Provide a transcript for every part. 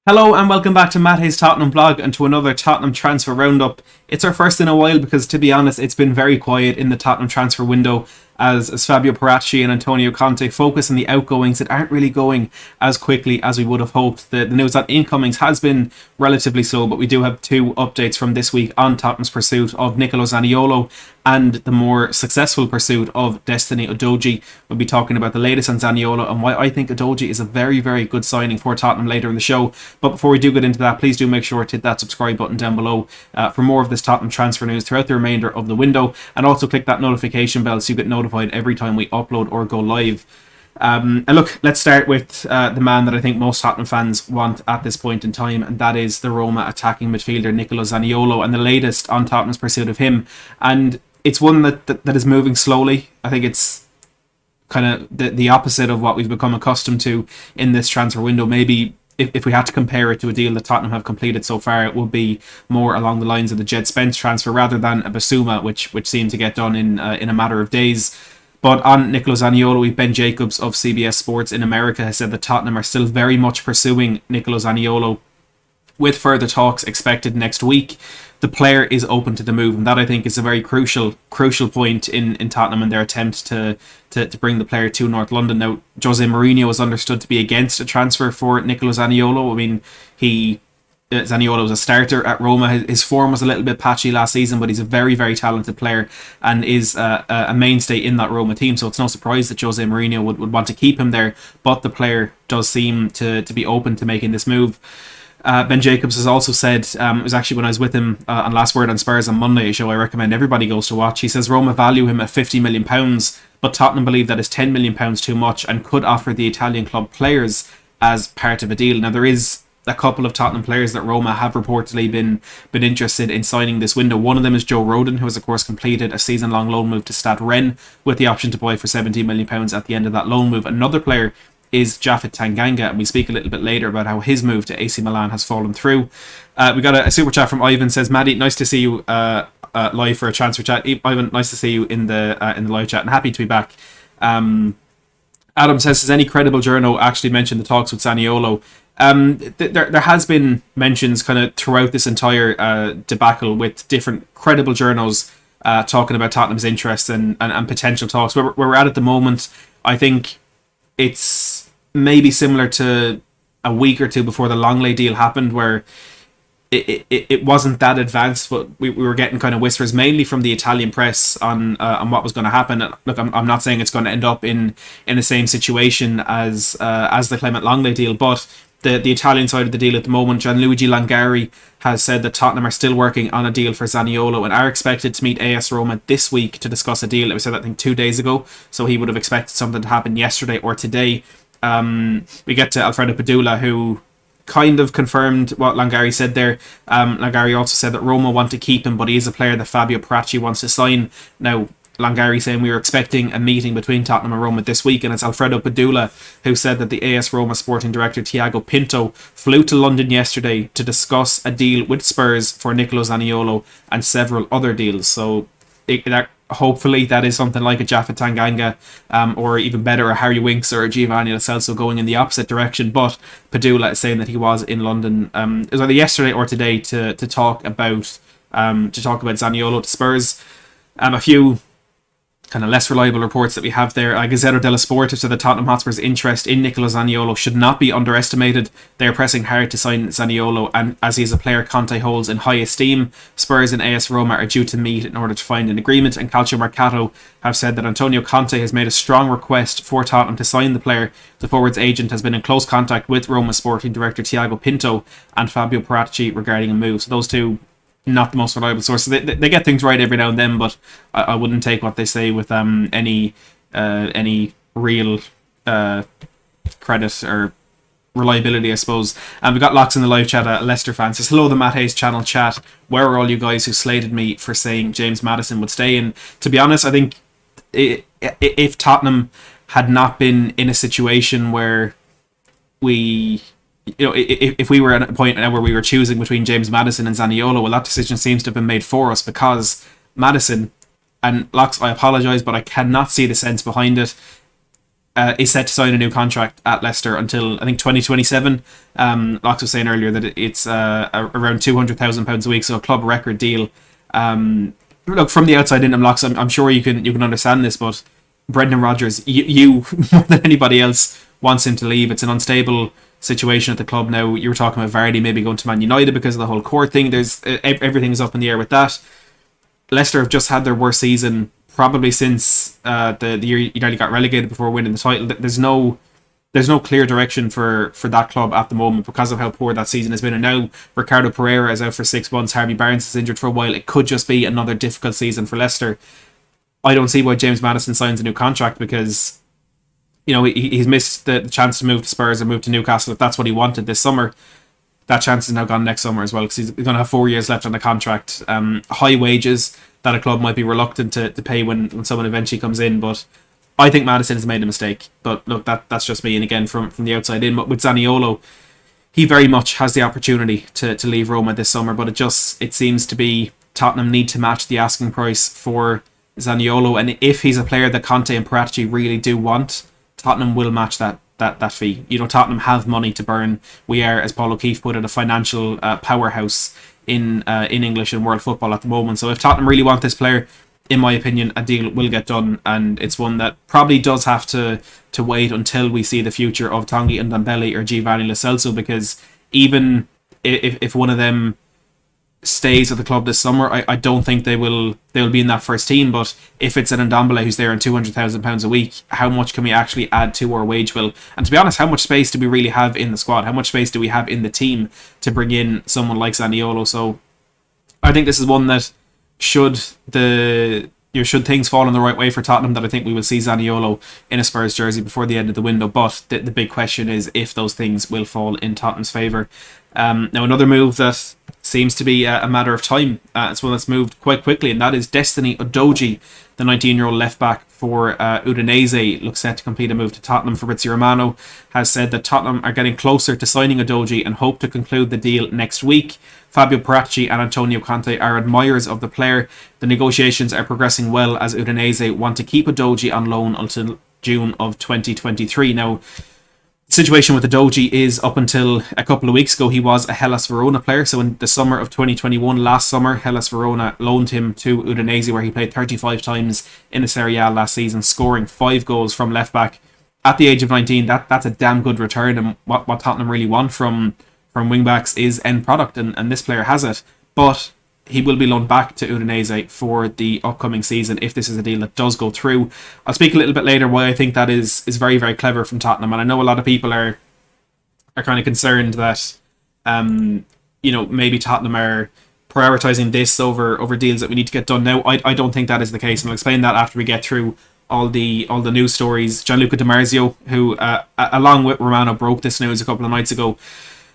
Hello and welcome back to Matt Hayes' Tottenham Blog and to another Tottenham transfer roundup. It's our first in a while because, to be honest, it's been very quiet in the Tottenham transfer window as Fabio Paratici and Antonio Conte focus on the outgoings that aren't really going as quickly as we would have hoped. The news on incomings has been relatively slow, but we do have two updates from this week on Tottenham's pursuit of Nicolo Zaniolo and the more successful pursuit of Destiny Udogie. We'll be talking about the latest on Zaniolo and why I think Udogie is a very, very good signing for Tottenham later in the show. But before we do get into that, please do make sure to hit that subscribe button down below for more of this Tottenham transfer news throughout the remainder of the window, and also click that notification bell so you get notified every time we upload or go live. And look, let's start with the man that I think most Tottenham fans want at this point in time, and that is the Roma attacking midfielder Nicolo Zaniolo, and the latest on Tottenham's pursuit of him. And it's one that is moving slowly. I think it's kind of the opposite of what we've become accustomed to in this transfer window. Maybe if we had to compare it to a deal that Tottenham have completed so far, it would be more along the lines of the Jed Spence transfer rather than a Basuma, which seemed to get done in a matter of days. But on Nicolo Zaniolo, Ben Jacobs of CBS Sports in America has said that Tottenham are still very much pursuing Nicolo Zaniolo, with further talks expected next week. The player is open to the move, and that I think is a very crucial point in Tottenham and their attempt to bring the player to North London. Now, Jose Mourinho is understood to be against a transfer for Nicolo Zaniolo. I mean, Zaniolo was a starter at Roma. His form was a little bit patchy last season, but he's a very, very talented player and is a mainstay in that Roma team. So it's no surprise that Jose Mourinho would want to keep him there, but the player does seem to be open to making this move. Ben Jacobs has also said, it was actually when I was with him on Last Word on Spurs on Monday, a show I recommend everybody goes to watch. He says Roma value him at £50 million, but Tottenham believe that is £10 million too much and could offer the Italian club players as part of a deal. Now, there is a couple of Tottenham players that Roma have reportedly been interested in signing this window. One of them is Joe Rodon, who has of course completed a season-long loan move to Stade Rennes with the option to buy for £17 million at the end of that loan move. Another player is Japhet Tanganga, and we speak a little bit later about how his move to AC Milan has fallen through. We got a super chat from Ivan. Says, Maddie, nice to see you live for a transfer chat. Ivan, nice to see you in the live chat, and happy to be back. Adam says, has any credible journal actually mentioned the talks with Zaniolo? There has been mentions kind of throughout this entire debacle with different credible journals talking about Tottenham's interests and potential talks. Where we're at the moment, I think it's maybe similar to a week or two before the Longley deal happened, where it wasn't that advanced, but we were getting kind of whispers mainly from the Italian press on what was going to happen. And look, I'm not saying it's going to end up in the same situation as the Clement Longley deal, but the Italian side of the deal at the moment, Gianluigi Langari has said that Tottenham are still working on a deal for Zaniolo and are expected to meet AS Roma this week to discuss a deal. It was said, I think, 2 days ago, so he would have expected something to happen yesterday or today. We get to Alfredo Padula, who kind of confirmed what Langari said there. Langari also said that Roma want to keep him, but he is a player that Fabio Paratici wants to sign. Now, Langari saying we were expecting a meeting between Tottenham and Roma this week, and it's Alfredo Padula who said that the AS Roma sporting director Tiago Pinto flew to London yesterday to discuss a deal with Spurs for Nicolo Zaniolo and several other deals. So hopefully that is something like a Japhet Tanganga, or even better, a Harry Winks or a Giovanni Lo Celso going in the opposite direction. But Padula is saying that he was in London, it was either yesterday or today, to talk about Zaniolo to Spurs. A few kind of less reliable reports that we have there. Gazzetta dello Sport said that Tottenham Hotspur's interest in Nicolo Zaniolo should not be underestimated. They are pressing hard to sign Zaniolo, and as he is a player Conte holds in high esteem, Spurs and AS Roma are due to meet in order to find an agreement. And Calcio Mercato have said that Antonio Conte has made a strong request for Tottenham to sign the player. The forward's agent has been in close contact with Roma sporting director Tiago Pinto and Fabio Paratici regarding a move. So those two, not the most reliable source. So they get things right every now and then, but I wouldn't take what they say with any real credit or reliability, I suppose. And we got Locks in the live chat. A Leicester fan says, hello, the Matt Hayes channel chat. Where are all you guys who slated me for saying James Maddison would stay? And to be honest, I think if Tottenham had not been in a situation where if we were at a point now where we were choosing between James Maddison and Zaniolo, well, that decision seems to have been made for us, because Maddison, and Locks, I apologise, but I cannot see the sense behind it. is set to sign a new contract at Leicester until I think 2027. Locks was saying earlier that it's around £200,000 a week, so a club record deal. Look, from the outside in, Locks, I'm sure you can understand this, but Brendan Rodgers, you more than anybody else wants him to leave. It's an unstable situation at the club now. You were talking about Vardy maybe going to Man United because of the whole court thing. There's everything's up in the air with that. Leicester have just had their worst season probably since the year United got relegated before winning the title. There's no clear direction for that club at the moment because of how poor that season has been. And now Ricardo Pereira is out for 6 months. Harvey Barnes is injured for a while. It could just be another difficult season for Leicester. I don't see why James Maddison signs a new contract because, you know, he's missed the chance to move to Spurs or move to Newcastle if that's what he wanted this summer. That chance is now gone next summer as well because he's going to have 4 years left on the contract. High wages that a club might be reluctant to pay when someone eventually comes in. But I think Maddison has made a mistake. But look, that's just me. And again, from the outside in. But with Zaniolo, he very much has the opportunity to leave Roma this summer. But it seems to be Tottenham need to match the asking price for Zaniolo. And if he's a player that Conte and Paratici really do want, Tottenham will match that fee. You know, Tottenham have money to burn. We are, as Paul O'Keefe put it, a financial powerhouse in English and world football at the moment. So if Tottenham really want this player, in my opinion, a deal will get done, and it's one that probably does have to wait until we see the future of Tanguy Ndombele or Giovanni Lo Celso, because even if one of them stays at the club this summer, I don't think they'll be in that first team. But if it's an Ndombele who's there on £200,000 a week, how much can we actually add to our wage bill? And to be honest, how much space do we really have in the squad? How much space do we have in the team to bring in someone like Zaniolo? So I think this is one that should things fall in the right way for Tottenham, that I think we will see Zaniolo in a Spurs jersey before the end of the window. But the big question is if those things will fall in Tottenham's favour. Now another move that seems to be a matter of time, it's one that's moved quite quickly, and that is Destiny Udogie, the 19-year-old left-back for Udinese, looks set to complete a move to Tottenham. Fabrizio Romano has said that Tottenham are getting closer to signing Udogie and hope to conclude the deal next week. Fabio Paratici and Antonio Conte are admirers of the player. The negotiations are progressing well as Udinese want to keep Udogie on loan until June of 2023. Now, the situation with Udogie is up until a couple of weeks ago, he was a Hellas Verona player. So in the summer of 2021, last summer, Hellas Verona loaned him to Udinese, where he played 35 times in the Serie A last season, scoring 5 goals from left back. At the age of 19, that's a damn good return, and what Tottenham really want from wing backs is end product, and this player has it. But he will be loaned back to Udinese for the upcoming season if this is a deal that does go through. I'll speak a little bit later why I think that is very, very clever from Tottenham. And I know a lot of people are kind of concerned that maybe Tottenham are prioritising this over deals that we need to get done now. I don't think that is the case, and I'll explain that after we get through all the news stories. Gianluca Di Marzio, who along with Romano broke this news a couple of nights ago,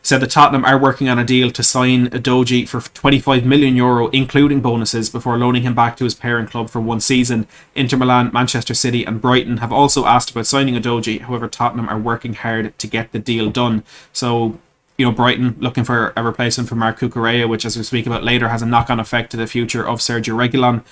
said that Tottenham are working on a deal to sign Udogie for €25 million, including bonuses, before loaning him back to his parent club for 1 season. Inter Milan, Manchester City and Brighton have also asked about signing Udogie. However, Tottenham are working hard to get the deal done. So, Brighton looking for a replacement for Marc Cucurella, which, as we speak about later, has a knock-on effect to the future of Sergio Reguilon.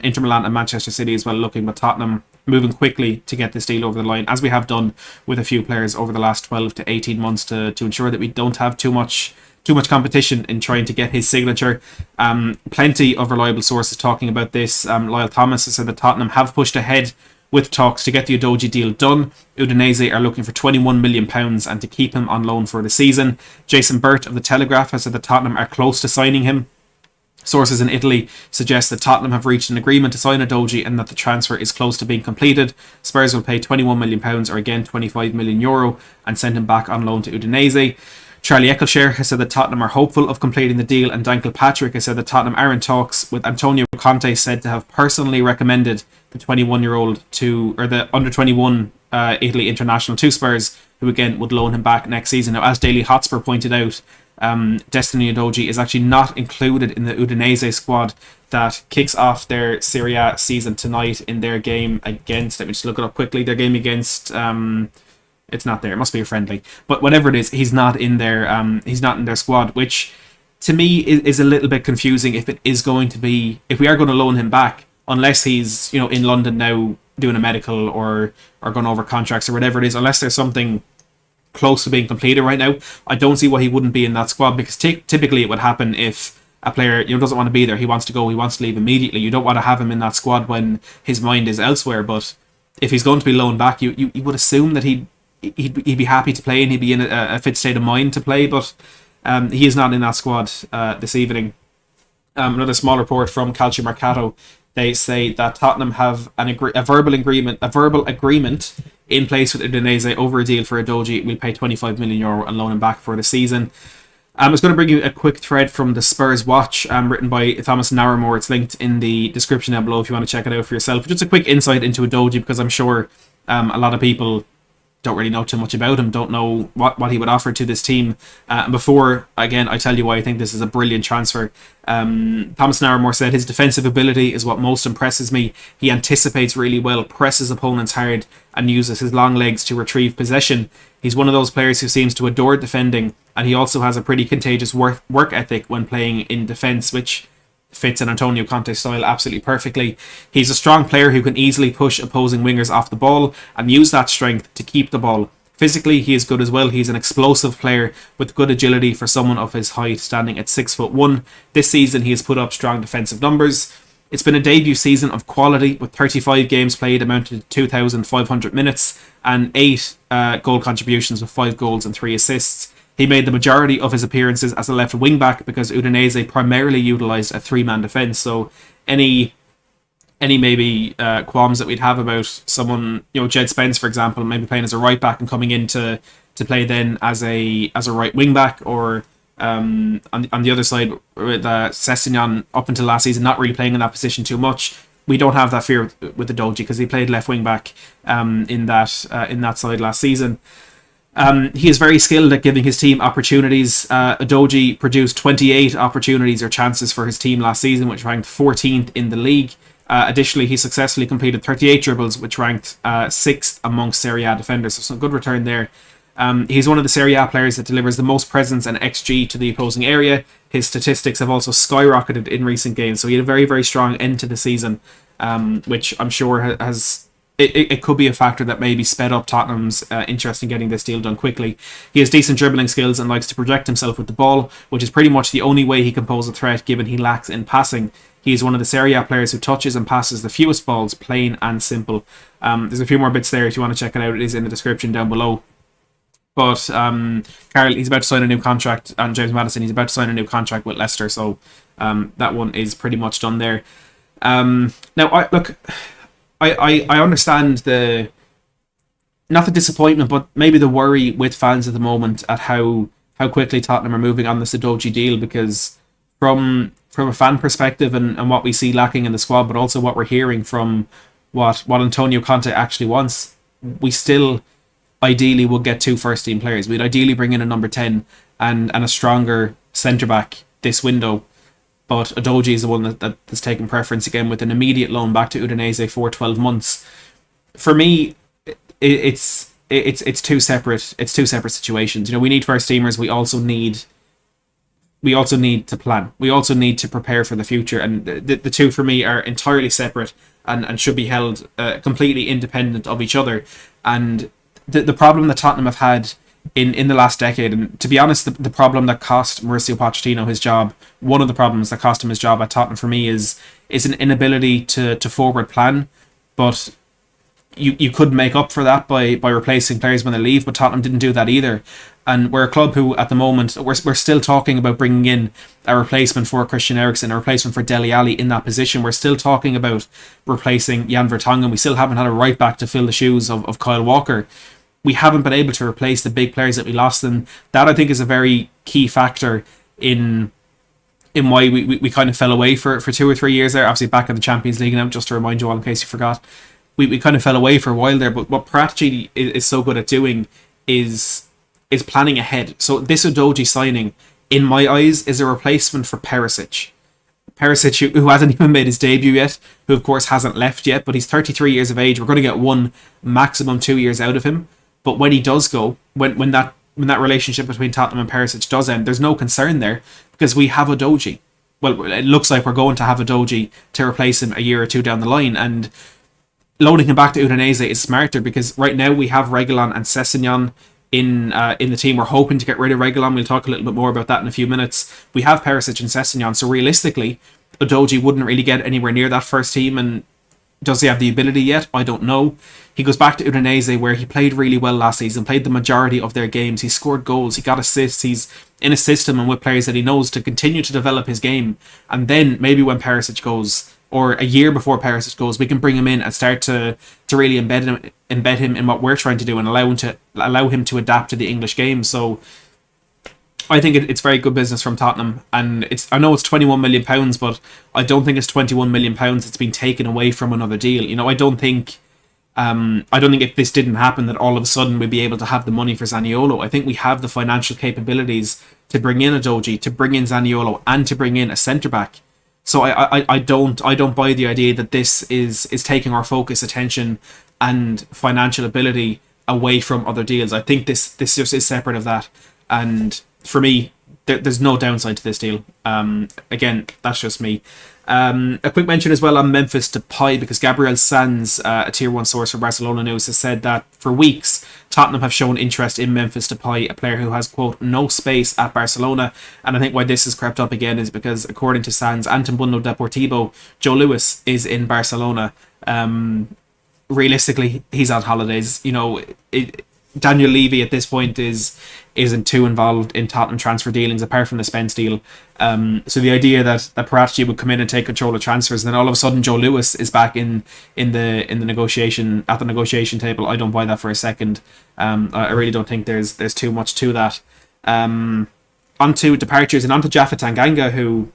Inter Milan and Manchester City as well looking, but Tottenham moving quickly to get this deal over the line, as we have done with a few players over the last 12 to 18 months to ensure that we don't have too much competition in trying to get his signature. Plenty of reliable sources talking about this. Lyle Thomas has said that Tottenham have pushed ahead with talks to get the Udogie deal done. Udinese are looking for £21 million and to keep him on loan for the season. Jason Burt of The Telegraph has said that Tottenham are close to signing him. Sources in Italy suggest that Tottenham have reached an agreement to sign Udogie and that the transfer is close to being completed. Spurs will pay £21 million, or again €25 million, and send him back on loan to Udinese. Charlie Eccleshare has said that Tottenham are hopeful of completing the deal, and Dan Kilpatrick has said that Tottenham are in talks, with Antonio Conte said to have personally recommended the 21-year-old or the under-21 Italy international to Spurs, who again would loan him back next season. Now, as Daily Hotspur pointed out, Destiny Udogie is actually not included in the Udinese squad that kicks off their Serie A season tonight in their game against, let me just look it up quickly, their game against, it's not there, it must be a friendly, but whatever it is, he's not in their squad, which to me is a little bit confusing if we are going to loan him back, unless he's in London now doing a medical or going over contracts or whatever it is, unless there's something close to being completed right now, I don't see why he wouldn't be in that squad, because typically it would happen if a player doesn't want to be there, he wants to go, he wants to leave immediately. You don't want to have him in that squad when his mind is elsewhere. But if he's going to be loaned back, you would assume that he'd be happy to play and he'd be in a fit state of mind to play. But he is not in that squad this evening. Another small report from Calciomercato. They say that Tottenham have a verbal agreement in place with Udinese over a deal for Udogie. We'll pay €25 million and loan him back for the season. I was going to bring you a quick thread from the Spurs Watch, written by Thomas Narramore. It's linked in the description down below if you want to check it out for yourself. Just a quick insight into Udogie, because I'm sure a lot of people don't really know too much about him, don't know what he would offer to this team. Before, again, I tell you why I think this is a brilliant transfer. Thomas Narramore said, his defensive ability is what most impresses me. He anticipates really well, presses opponents hard, and uses his long legs to retrieve possession. He's one of those players who seems to adore defending, and he also has a pretty contagious work ethic when playing in defence, which fits an Antonio Conte style absolutely perfectly. He's a strong player who can easily push opposing wingers off the ball and use that strength to keep the ball. Physically, he is good as well. He's an explosive player with good agility for someone of his height, standing at 6'1". This season, he has put up strong defensive numbers. It's been a debut season of quality, with 35 games played amounting to 2,500 minutes and 8 goal contributions with 5 goals and 3 assists. He made the majority of his appearances as a left wing back because Udinese primarily utilised a 3-man defence. So any maybe qualms that we'd have about someone, Jed Spence, for example, maybe playing as a right back and coming in to play then as a right wing back, or on the other side with Sessegnon up until last season not really playing in that position too much. We don't have that fear with Udogie because he played left wing back in that side last season. He is very skilled at giving his team opportunities. Udogie produced 28 opportunities or chances for his team last season, which ranked 14th in the league. Additionally, he successfully completed 38 dribbles, which ranked 6th amongst Serie A defenders. So some good return there. He's one of the Serie A players that delivers the most presence and XG to the opposing area. His statistics have also skyrocketed in recent games, so he had a very, very strong end to the season, which I'm sure has... It could be a factor that maybe sped up Tottenham's interest in getting this deal done quickly. He has decent dribbling skills and likes to project himself with the ball, which is pretty much the only way he can pose a threat given he lacks in passing. He is one of the Serie A players who touches and passes the fewest balls, plain and simple. There's a few more bits there if you want to check it out. It is in the description down below. But Carl, he's about to sign a new contract, and James Maddison, he's about to sign a new contract with Leicester, so that one is pretty much done there. Now, I understand not the disappointment, but maybe the worry with fans at the moment at how quickly Tottenham are moving on this Udogie deal, because from a fan perspective and what we see lacking in the squad, but also what we're hearing from what Antonio Conte actually wants, we still ideally would get 2 first-team players. We'd ideally bring in a number 10 and a stronger centre-back this window. But Udogie is the one that's taken preference again, with an immediate loan back to Udinese for 12 months. For me, it's two separate situations. We need first teamers. We also need to plan. We also need to prepare for the future, and the two for me are entirely separate and should be held completely independent of each other. And the problem that Tottenham have had in the last decade, and to be honest, the problem that cost Mauricio Pochettino his job, one of the problems that cost him his job at Tottenham for me is an inability to forward plan. But you could make up for that by replacing players when they leave, but Tottenham didn't do that either. And we're a club who, at the moment, we're still talking about bringing in a replacement for Christian Eriksen, a replacement for Dele Alli in that position. We're still talking about replacing Jan Vertonghen. We still haven't had a right back to fill the shoes of Kyle Walker. We haven't been able to replace the big players that we lost, and that I think is a very key factor in why we kind of fell away for 2 or 3 years there. Obviously back in the Champions League now, just to remind you all in case you forgot. We kind of fell away for a while there, but what Prachi is so good at doing is planning ahead. So this Udogie signing, in my eyes, is a replacement for Perisic. Perisic, who hasn't even made his debut yet, who of course hasn't left yet, but he's 33 years of age. We're going to get 1, maximum 2 years out of him. But when he does go, when that relationship between Tottenham and Perisic does end, there's no concern there because we have Udogie. Well, it looks like we're going to have Udogie to replace him a year or two down the line. And loading him back to Udinese is smarter, because right now we have Reguilon and Sessegnon in the team. We're hoping to get rid of Reguilon. We'll talk a little bit more about that in a few minutes. We have Perisic and Sessegnon, so realistically, Udogie wouldn't really get anywhere near that first team. And does he have the ability yet? I don't know. He goes back to Udinese, where he played really well last season, played the majority of their games. He scored goals, he got assists, he's in a system and with players that he knows to continue to develop his game. And then maybe when Perisic goes, or a year before Perisic goes, we can bring him in and start to really embed him in what we're trying to do, and allow him to adapt to the English game. So I think it's very good business from Tottenham, and I know it's £21 million, but I don't think it's £21 million that's been taken away from another deal. You know, I don't think if this didn't happen that all of a sudden we'd be able to have the money for Zaniolo. I think we have the financial capabilities to bring in Udogie, to bring in Zaniolo, and to bring in a centre back. So I don't buy the idea that this is taking our focus, attention, and financial ability away from other deals. I think this just is separate of that, and for me, there's no downside to this deal. Again, that's just me. A quick mention as well on Memphis Depay, because Gabriel Sanz, a tier 1 source for Barcelona News, has said that for weeks Tottenham have shown interest in Memphis Depay, a player who has, quote, no space at Barcelona. And I think why this has crept up again is because, according to Sanz and Mundo Deportivo, Joe Lewis is in Barcelona. Realistically, he's on holidays. You know, Daniel Levy at this point isn't too involved in Tottenham transfer dealings apart from the Spence deal. So the idea that Paratici would come in and take control of transfers, and then all of a sudden Joe Lewis is back in the negotiation table, I don't buy that for a second. I really don't think there's too much to that. On to departures, and on to Jaffa Tanganga, who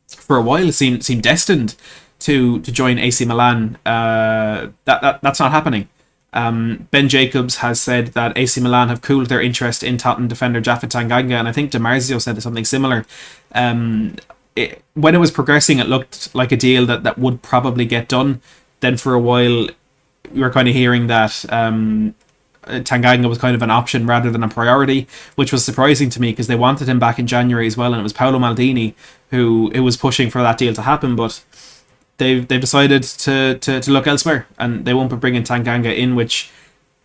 for a while seemed destined to join AC Milan. That's not happening. Ben Jacobs has said that AC Milan have cooled their interest in Tottenham defender Jaffa Tanganga, and I think Di Marzio said something similar. When it was progressing, it looked like a deal that would probably get done. Then for a while, we were kind of hearing that Tanganga was kind of an option rather than a priority, which was surprising to me, because they wanted him back in January as well, and it was Paolo Maldini who was pushing for that deal to happen, but they've decided to look elsewhere, and they won't be bringing Tanganga in, which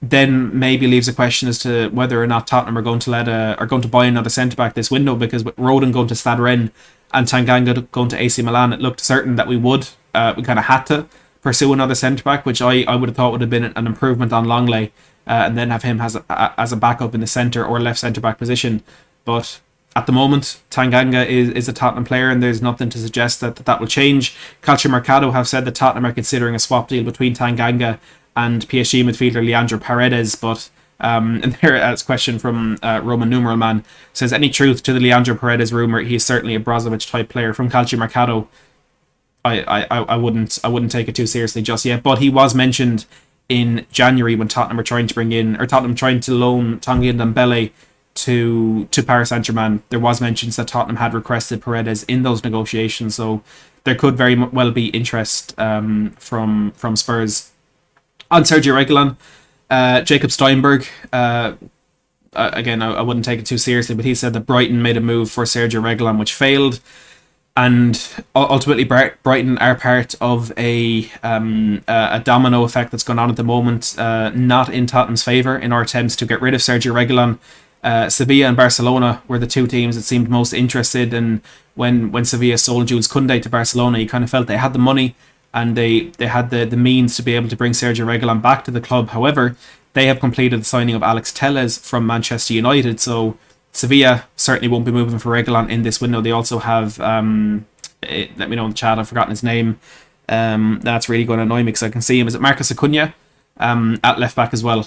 then maybe leaves a question as to whether or not Tottenham are going to buy another centre back this window, because with Rodon going to Stade Rennes and Tanganga going to AC Milan, it looked certain that we kind of had to pursue another centre back, which I would have thought would have been an improvement on Longley, and then have him as a backup in the centre or left centre back position. But at the moment, Tanganga is a Tottenham player, and there's nothing to suggest that will change. Calciomercato have said that Tottenham are considering a swap deal between Tanganga and PSG midfielder Leandro Paredes, but and there's a question from Roman Numeral Man, says, any truth to the Leandro Paredes rumour? He is certainly a Brozovic type player. From Calciomercato, I wouldn't take it too seriously just yet, but he was mentioned in January when Tottenham were trying to loan Tanguy Ndombele to Paris Saint-Germain. There was mentions that Tottenham had requested Paredes in those negotiations, so there could very well be interest from Spurs. On Sergio Reguilon, Jacob Steinberg, again, I wouldn't take it too seriously, but he said that Brighton made a move for Sergio Reguilon which failed, and ultimately Brighton are part of a domino effect that's going on at the moment, not in Tottenham's favour in our attempts to get rid of Sergio Reguilon. Sevilla and Barcelona were the two teams that seemed most interested, and when Sevilla sold Jules Koundé to Barcelona, you kind of felt they had the money and they had the means to be able to bring Sergio Reguilon back to the club. However, they have completed the signing of Alex Telles from Manchester United, so Sevilla certainly won't be moving for Reguilon in this window. They also have let me know in the chat, I've forgotten his name. That's really going to annoy me because I can see him. Is it Marcus Acuna at left back as well?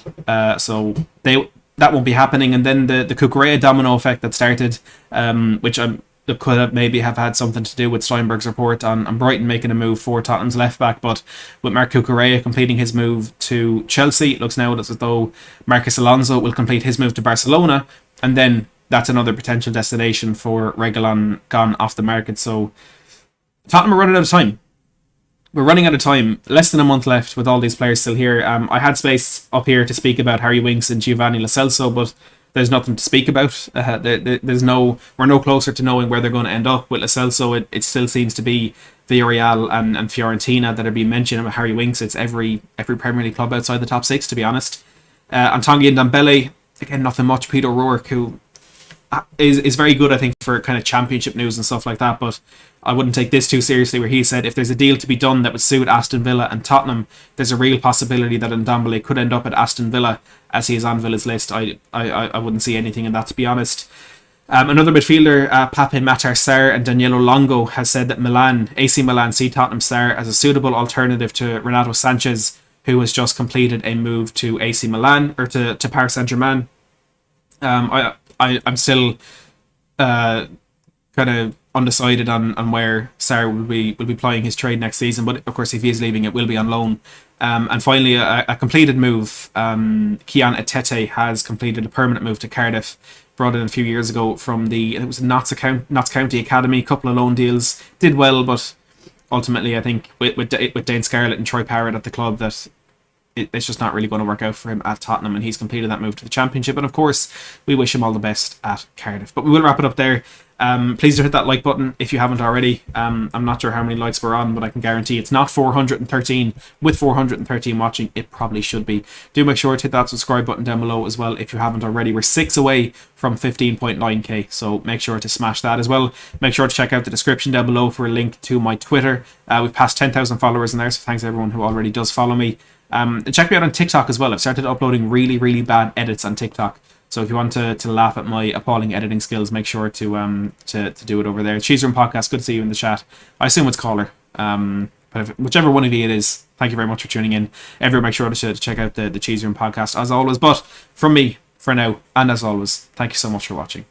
So that won't be happening. And then the Cucurella domino effect that started, which could have maybe have had something to do with Steinberg's report on Brighton making a move for Tottenham's left back, but with Marc Cucurella completing his move to Chelsea, it looks now as though Marcus Alonso will complete his move to Barcelona, and then that's another potential destination for Reguilon gone off the market. So Tottenham are running out of time. We're running out of time. Less than a month left with all these players still here. I had space up here to speak about Harry Winks and Giovanni Lo Celso, but there's nothing to speak about. We're no closer to knowing where they're going to end up with Lo Celso. It still seems to be Villarreal and Fiorentina that are being mentioned. And with Harry Winks, it's every Premier League club outside the top six, to be honest. And Tanguy Ndombele, again, nothing much. Peter O'Rourke, who is very good, I think, for kind of championship news and stuff like that, but I wouldn't take this too seriously, where he said if there's a deal to be done that would suit Aston Villa and Tottenham, there's a real possibility that Ndombele could end up at Aston Villa, as he is on Villa's list. I wouldn't see anything in that, to be honest. Another midfielder, Pape Matar Sarr and Daniele Longo, has said that AC Milan see Tottenham Sarr as a suitable alternative to Renato Sanchez, who has just completed a move to AC Milan, or to Paris Saint-Germain. I'm still kind of undecided on where Sarr will be plying his trade next season, but of course if he is leaving, it will be on loan. And finally, a completed move. Kian Etete has completed a permanent move to Cardiff, brought in a few years ago from it was Notts County Academy. A couple of loan deals, did well, but ultimately I think with Dane Scarlett and Troy Parrott at the club, that it's just not really going to work out for him at Tottenham, and he's completed that move to the Championship. And of course, we wish him all the best at Cardiff. But we will wrap it up there. Please do hit that like button if you haven't already. I'm not sure how many likes we're on, but I can guarantee it's not 413. With 413 watching, it probably should be. Do make sure to hit that subscribe button down below as well if you haven't already. We're 6 away from 15.9k, so make sure to smash that as well. Make sure to check out the description down below for a link to my Twitter. We've passed 10,000 followers in there, so thanks to everyone who already does follow me. Check me out on TikTok as well. I've started uploading really, really bad edits on TikTok. So if you want to laugh at my appalling editing skills, make sure to do it over there. Cheese Room Podcast, good to see you in the chat. I assume it's Caller. But whichever one of you it is, thank you very much for tuning in. Everyone make sure to check out the Cheese Room Podcast as always. But from me, for now, and as always, thank you so much for watching.